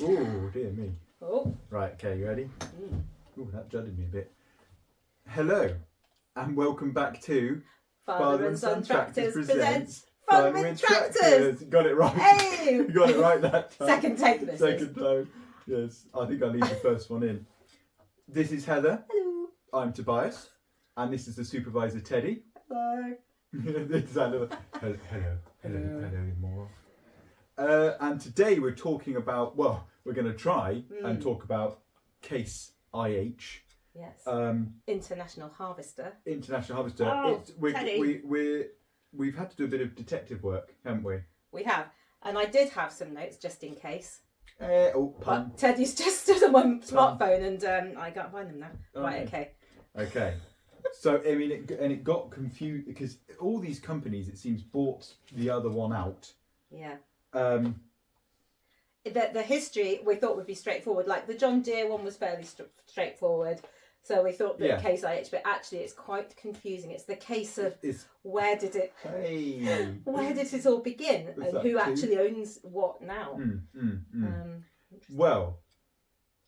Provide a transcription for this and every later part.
Oh, dear me. Oh. Right, okay, you ready? Oh, that judded me a bit. Hello, and welcome back to Father and Son Tractors presents Fun with Tractors. Got it right. Hey! You got it right that time. Second take this. Second time. Yes, I think I'll leave the first one in. This is Heather. Hello. I'm Tobias. And this is the supervisor, Teddy. Hello. This is hello, more. And today we're talking about, we're going to try and talk about Case IH. Yes. International Harvester. International Harvester. Oh, We've had to do a bit of detective work, haven't we? We have. And I did have some notes just in case. Pun. But Teddy's just stood on my smartphone and I can't find them now. Oh, right, yeah. okay. Okay. So, I mean, it got confused because all these companies, it seems, bought the other one out. Yeah. The The history we thought would be straightforward. Like the John Deere one was fairly straightforward. So we thought that Case IH, but actually it's quite confusing. It's the case of where did it all begin and who actually owns what now. Well,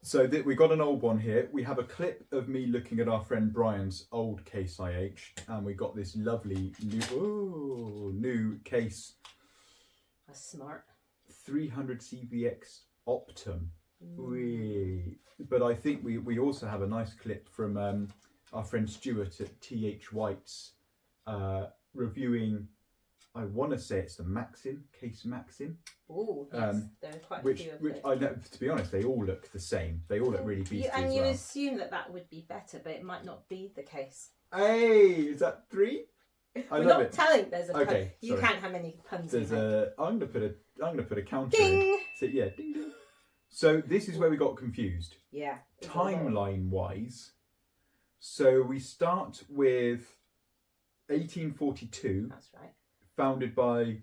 so we got an old one here. We have a clip of me looking at our friend Brian's old Case IH, and we got this lovely new Case. That's smart. 300 CVX Optum. But I think we also have a nice clip from our friend Stuart at TH White's reviewing, I want to say it's the Maxim, Case Maxim. Oh, yes. There are quite a few of which I know, to be honest, they all look the same. They all look really beastly and as you well. assume that would be better, but it might not be the case. Hey, is that 3? We're not telling there's a pun. Okay, you sorry. can't have many puns. There's I'm gonna put a counter Ding! in. So, yeah, ding ding. So this is where we got confused. Yeah. Timeline wise, so we start with 1842. That's right. Founded by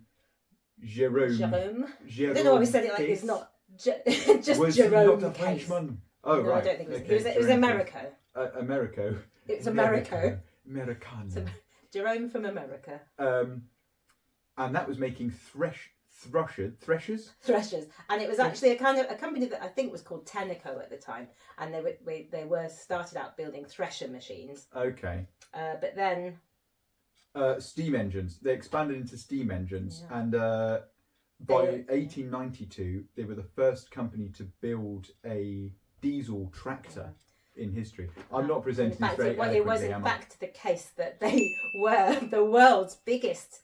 Jerome. I don't know why we said it like it's not just was Jerome. He not a Case. Frenchman? Oh, no, right. I don't think it was. Okay, It was Americo. Americo. It's Americo. Americano. Jerome from America. And that was making threshers, and it was actually a company that I think was called Tenneco at the time, and they were started out building thresher machines. Okay. But then steam engines. They expanded into steam engines, and by 1892 they were the first company to build a diesel tractor in history. I'm not presenting this very eloquently. It was in fact the case that they were the world's biggest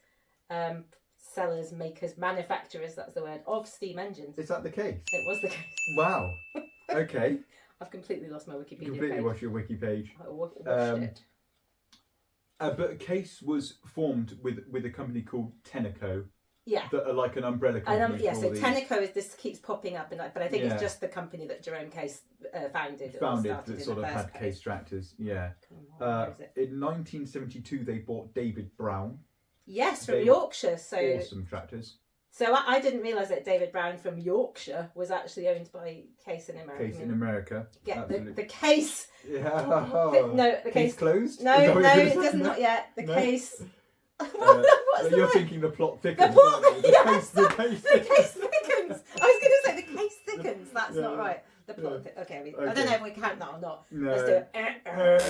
sellers, makers, manufacturers, that's the word, of steam engines. Is that the case? It was the case. Wow. Okay. I've completely lost my Wikipedia Completely page. lost your wiki page. I watched it. But Case was formed with a company called Tenneco. Yeah. That are like an umbrella company. So Tenneco this keeps popping up, but I think it's just the company that Jerome Case founded that sort of had Case tractors. Yeah. In 1972 they bought David Brown. Yes, from Yorkshire. So awesome tractors. So I didn't realise that David Brown from Yorkshire was actually owned by Case in America. Case in America. Yeah, the case. Yeah. No, the case closed. No, it doesn't. Not yet. The case. You're thinking the plot thickens. The case thickens. I was going to say the case thickens. That's not right. The plot. Okay. I don't know if we count that or not. No. Let's do it.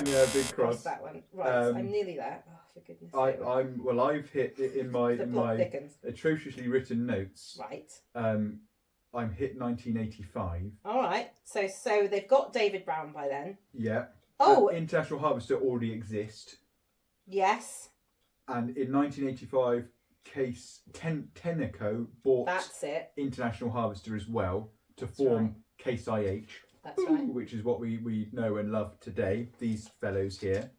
Yeah, big cross. That one. Right. I'm nearly there. Oh, for goodness sake. I've hit it in my atrociously written notes. Right. I'm hit 1985. All right. So they've got David Brown by then. Yeah. Oh. International Harvester already exists. Yes. And in 1985, Case Tenneco bought International Harvester as well to form Case IH. That's right. Which is what we know and love today. These fellows here.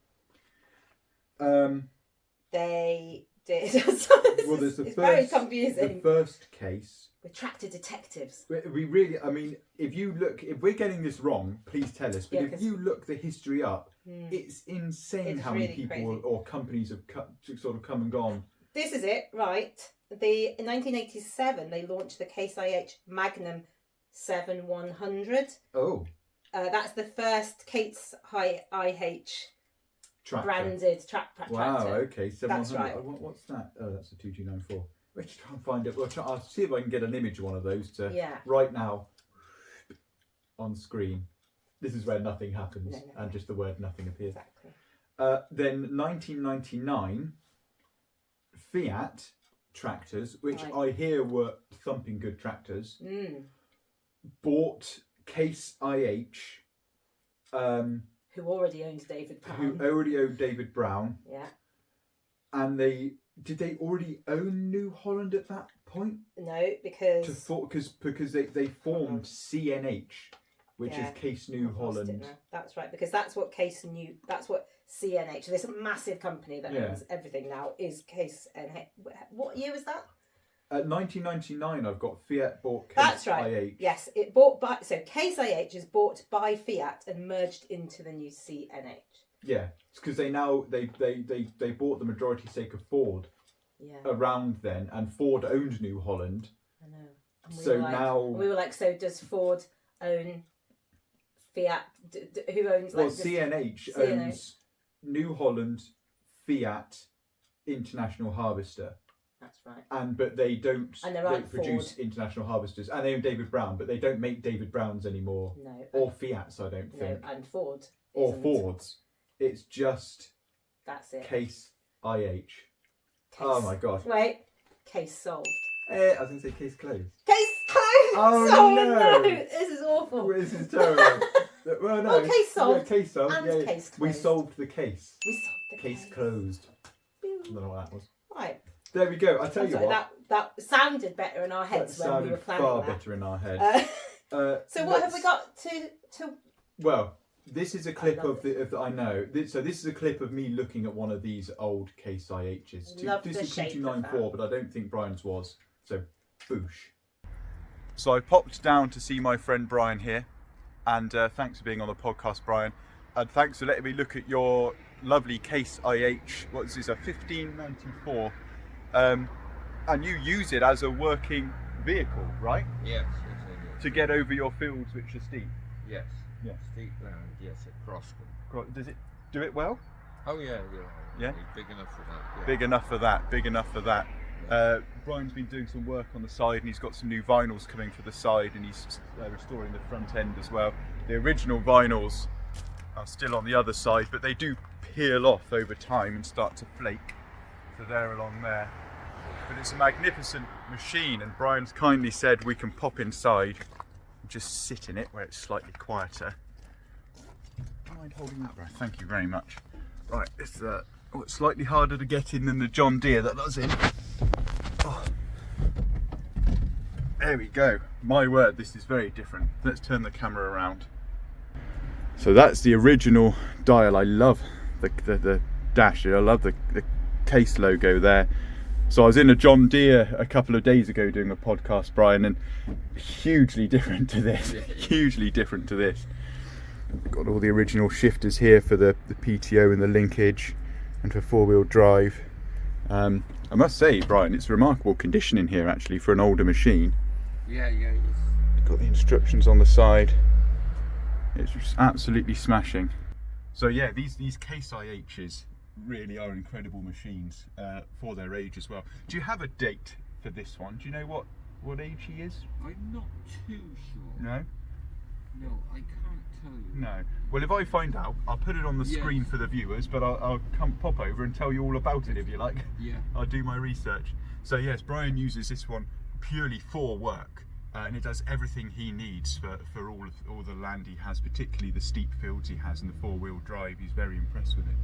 They did. It's very confusing. The first case. We're tractor detectives. We really, I mean, if we're getting this wrong, please tell us. But if you look the history up, it's insane how many people or companies have sort of come and gone. This is it, right? In 1987, they launched the Case IH Magnum 7100. Oh. That's the first Case IH tractor. Branded tractor. Wow, okay. 700. That's right. What's that? Oh, that's a 2294. Let's try and find it. I'll see if I can get an image of one of those right now. on screen. This is where nothing happens and just the word nothing appears. Exactly. Then 1999, Fiat tractors, which I hear were thumping good tractors, bought Case IH. Who already owns David Brown. Who already owned David Brown. Yeah. And did they already own New Holland at that point? No, because they formed CNH, which is Case New Holland. That's right, because that's what CNH, this massive company that owns everything now, is Case NH. What year was that? 1999, I've got Fiat bought Case That's right. IH. Yes, Case IH is bought by Fiat and merged into the new CNH. Yeah, it's because they bought the majority stake of Ford around then, and Ford owned New Holland. I know. We were like, so does Ford own Fiat? Who owns? Well, CNH owns New Holland, Fiat, International Harvester. That's right. But they don't. And they produce International Harvesters, and they own David Brown, but they don't make David Browns anymore. No. Or Fiats, I don't think. No, and Ford. Or Fords. It's just. That's it. Case IH. Oh my god. Wait. Case solved. I was going to say case closed. Case closed. Oh no! This is awful. This is terrible. Well, no. Well, case solved. Yeah, case solved. And case closed. We solved the case. We solved the case. Case closed. I don't know what that was. Right. There we go. I tell you what. That sounded better in our heads when we were planning far that. better in our heads. So what have we got to? Well, this is a clip of I know. So this is a clip of me looking at one of these old Case IHs. This is 2294, but I don't think Brian's was. So, boosh. So I popped down to see my friend Brian here, and thanks for being on the podcast, Brian, and thanks for letting me look at your lovely Case IH. What is this? A 1594. And you use it as a working vehicle, right? Yes. To get over your fields, which are steep. Yes. Yeah. Steep land. Yes, across them. Does it do it well? Oh yeah. Yeah. It's big enough for that. Yeah. Big enough for that. Big enough for that. Brian's been doing some work on the side, and he's got some new vinyls coming for the side, and he's restoring the front end as well. The original vinyls are still on the other side, but they do peel off over time and start to flake. So they're along there. But it's a magnificent machine, and Brian's kindly said we can pop inside and just sit in it where it's slightly quieter. Don't mind holding that, Brian? Thank you very much. Right, it's slightly harder to get in than the John Deere that I was in. Oh. There we go. My word, this is very different. Let's turn the camera around. So that's the original dial. I love the dash. I love the Case logo there. So I was in a John Deere a couple of days ago doing a podcast, Brian, and hugely different to this. Hugely different to this. Got all the original shifters here for the PTO and the linkage, and for four-wheel drive. I must say, Brian, it's remarkable condition in here actually for an older machine. Yeah. Got the instructions on the side. It's just absolutely smashing. So yeah, these Case IHs really are incredible machines for their age as well. Do you have a date for this one? Do you know what age he is? I'm not too sure. No? No, I can't tell you. No. Well, if I find out, I'll put it on the screen for the viewers, but I'll pop over and tell you all about it if you like. Yeah. I'll do my research. So yes, Brian uses this one purely for work, and it does everything he needs for all the land he has, particularly the steep fields he has and the four-wheel drive. He's very impressed with it.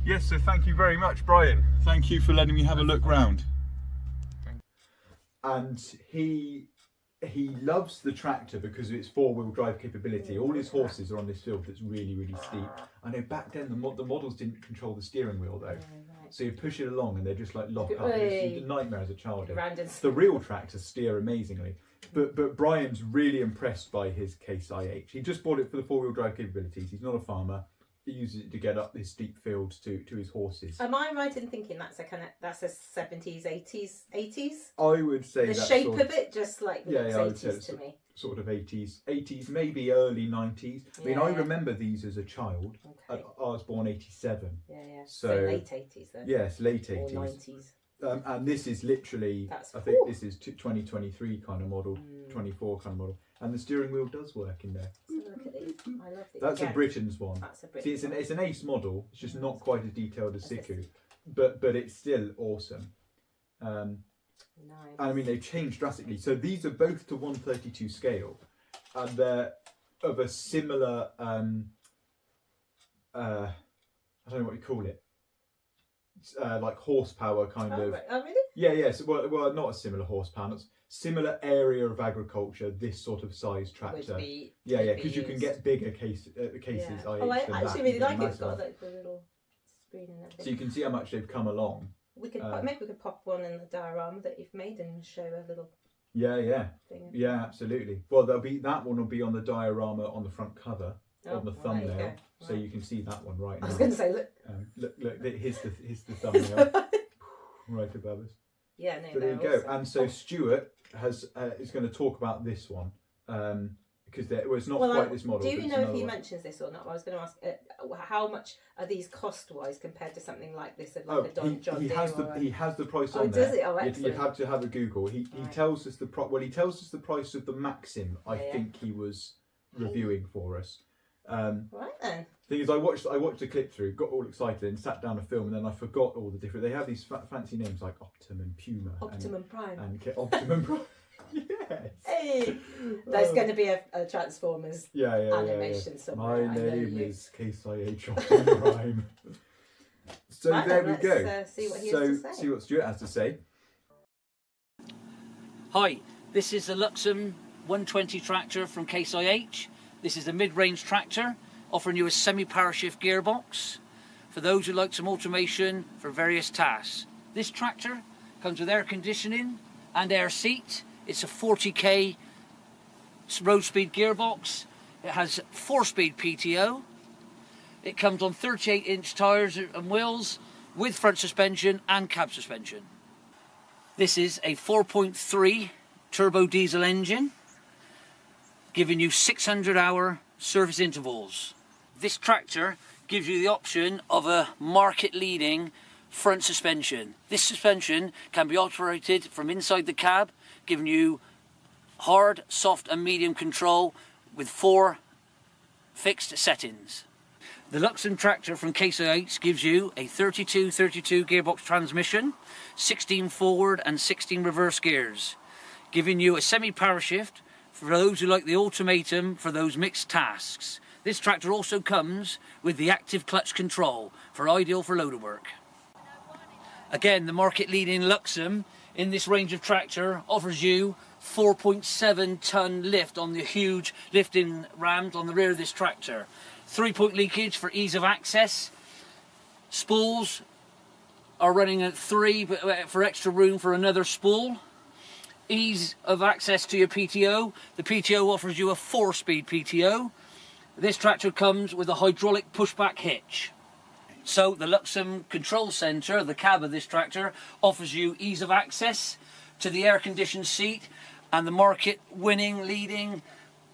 Yes, so thank you very much, Brian. Thank you for letting me have a look round. And he loves the tractor because of its four-wheel drive capability. All his horses are on this field that's really, really steep. I know back then the models didn't control the steering wheel though. So you push it along and they just like lock up. It's a nightmare as a child. The real tractors steer amazingly. But Brian's really impressed by his Case IH. He just bought it for the four-wheel drive capabilities. He's not a farmer. He uses it to get up his steep fields to his horses. Am I right in thinking that's a 70s, 80s? I would say the shape of it just like looks 80s to me. Sort of 80s, maybe early 90s. I mean, I remember these as a child. Okay. I was born 87. Yeah. So late 80s then. Yes, late 80s. Or 90s. And this is literally, I think this is 2023 kind of model. 24 kind of model, and the steering wheel does work in there. So look at these. I love these. That's a Britain's one. That's a Britain's See, it's an Ace model. It's just not quite as detailed as That's Siku, but it's still awesome. Nice. And I mean, they've changed drastically. So these are both to 132 scale, and they're of a similar. I don't know what you call it. Like horsepower kind of. Right. Oh, really? Yeah. So, well, not a similar horsepower. It's similar area of agriculture. This sort of size tractor. Because you can get bigger cases. Yeah. I actually really like it. It's got like the little screen and everything. So you can see how much they've come along. We could maybe we could pop one in the diorama that you've made and show a little. Yeah. Thing. Yeah, absolutely. Well, that one will be on the diorama on the front cover on the thumbnail, right. So you can see that one right now. I was going to say, look. Look. Here's the thumbnail right above us. Yeah, no. So there you go. And so Stuart is going to talk about this one because it's not quite this model. Do you know if he mentions this or not? I was going to ask how much are these cost-wise compared to something like this of like a John Deere? He has the price on there. Does it? Oh, excellent. You'd have to have a Google. He tells us the he tells us the price of the Maxim. I think he was reviewing for us. Right then. Thing is, I watched a clip through, got all excited, and sat down to film, and then I forgot all the different. They have these fancy names like Optimum and Puma, Optimum Prime, and Optimum Prime. Yes. Hey, there's going to be a Transformers animation somewhere. My name is Case IH Optimum Prime. So right, there we go. See what he has to say. See what Stuart has to say. Hi, this is the Luxem 120 tractor from Case IH. This is a mid-range tractor offering you a semi-power shift gearbox for those who like some automation for various tasks. This tractor comes with air conditioning and air seat. It's a 40k road speed gearbox. It has 4-speed PTO. It comes on 38-inch tyres and wheels with front suspension and cab suspension. This is a 4.3 turbo diesel engine, giving you 600-hour service intervals. This tractor gives you the option of a market-leading front suspension. This suspension can be operated from inside the cab, giving you hard, soft and medium control with 4 fixed settings. The Luxem tractor from Case IH gives you a 32-32 gearbox transmission, 16 forward and 16 reverse gears, giving you a semi-power shift for those who like the automatum for those mixed tasks. This tractor also comes with the active clutch control, ideal for loader work. Again, the market-leading Luxem in this range of tractor offers you 4.7 ton lift on the huge lifting rams on the rear of this tractor. 3-point leakage for ease of access. Spools are running at 3 but for extra room for another spool. Ease of access to your PTO. The PTO offers you a 4-speed PTO. This tractor comes with a hydraulic pushback hitch. So the Luxem control centre, the cab of this tractor, offers you ease of access to the air-conditioned seat and the market-winning, leading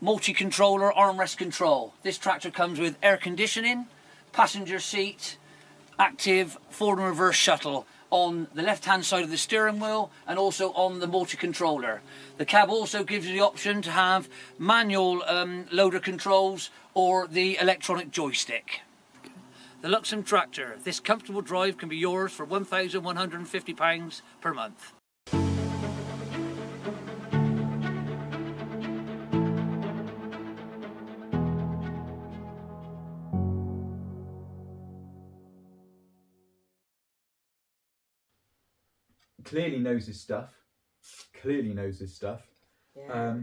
multi-controller armrest control. This tractor comes with air conditioning, passenger seat, active forward and reverse shuttle on the left-hand side of the steering wheel and also on the multi-controller. The cab also gives you the option to have manual loader controls or the electronic joystick. The Luxem tractor. This comfortable drive can be yours for £1,150 per month. Clearly knows his stuff. Yeah.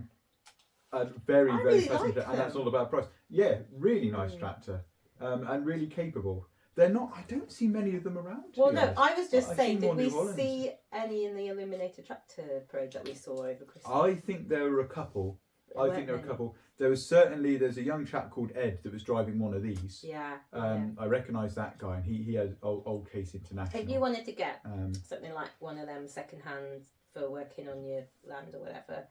Very really fascinating, like and that's all about price. Yeah, really nice tractor, and really capable. They're not. I don't see many of them around. Well, no, I was just I've saying, seen did we New Hollands. see any in the Illuminated Tractor Parade that we saw over Christmas? I think there were a couple. Weren't There were a many. couple. There's a young chap called Ed that was driving one of these. Yeah. I recognise that guy, and he had old Case International. If you wanted to get Um, something like one of them second hand for working on your land or whatever,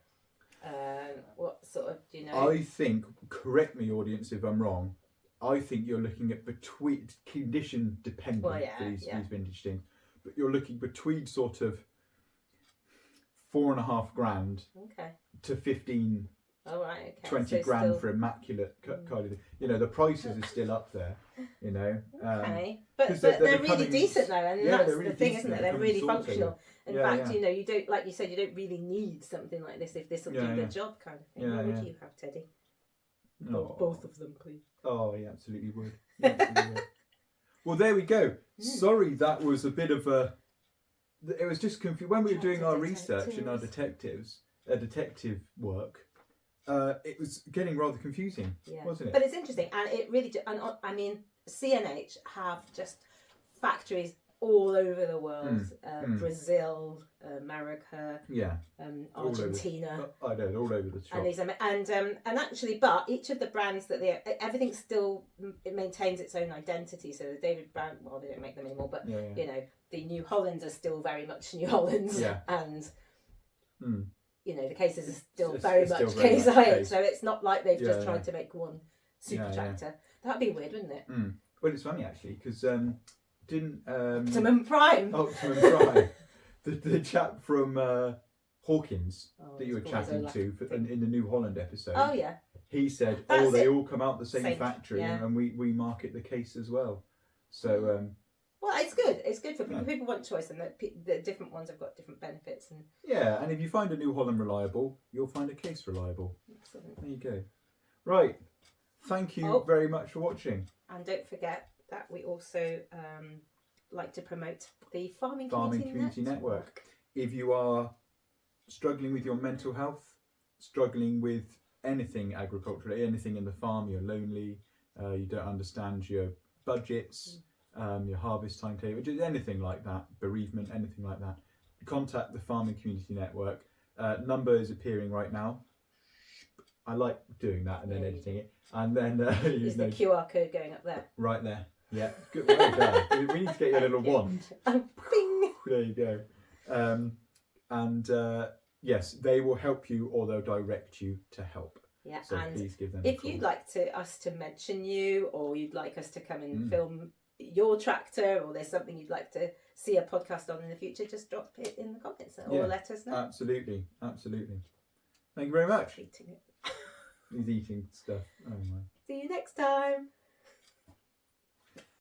what sort of, do you know? I think, correct me audience if I'm wrong, I think you're looking at between, condition dependent Well, yeah, for these yeah. vintage things, but you're looking between sort of 4.5 grand Okay. to 15, All right. Okay. 20 So grand still... for immaculate kind of. You know, the prices are still up there. You know. Okay, but 'cause they're they're really becoming- decent though, and yeah, that's they're really the thing, decent. isn't it? They're They're really becoming sorted. functional. In Yeah, fact, yeah. you know, you don't, like you said, you don't really need something like this if this will Yeah, do yeah. the job, kind of thing. Yeah, What would yeah. you have, Teddy? Oh. Both of them, please. Oh, he absolutely would. He absolutely would. Well, there we go. Sorry, that was a bit of a. It was just confused when we were doing our research and our detective work. It was getting rather confusing, wasn't it? But it's interesting, and it really. And I mean, CNH have just factories all over the world. Brazil, America, Argentina. I know, all over the shop. And these and actually, but each of the brands that everything still it maintains its own identity. So the David brand, well, they don't make them anymore, but you know, the New Hollands are still very much New Hollands, and you know, the cases are still very much Case IH. So it's not like they've just tried to make one super tractor. That'd be weird, wouldn't it? Well, it's funny actually because didn't Optimum Prime. The chap from Hawkins that you were chatting to in the New Holland episode. Oh yeah. He said, they all come out the same factory, and we market the case as well. So. Well, it's good. It's good for people. People want choice, and the different ones have got different benefits. And and if you find a New Holland reliable, you'll find a Case reliable. Excellent. There you go. Right. Thank you very much for watching. And don't forget that we also like to promote the Farming Community Network. If you are struggling with your mental health, struggling with anything agricultural, anything in the farm, you're lonely, you don't understand your budgets, your harvest timetable, just anything like that, bereavement, anything like that, contact the Farming Community Network. Number is appearing right now. I like doing that and then editing it. And then is the QR code going up there? Right there. Yeah. Good. Well done. We need to get you a little wand. Bing. There you go. Yes, they will help you or they'll direct you to help. Yeah, so and please give them if you'd like us to mention you, or you'd like us to come and film your tractor, or there's something you'd like to see a podcast on in the future, just drop it in the comments or let us know. Absolutely. Thank you very much. Eating it. He's eating stuff. Oh my. See you next time.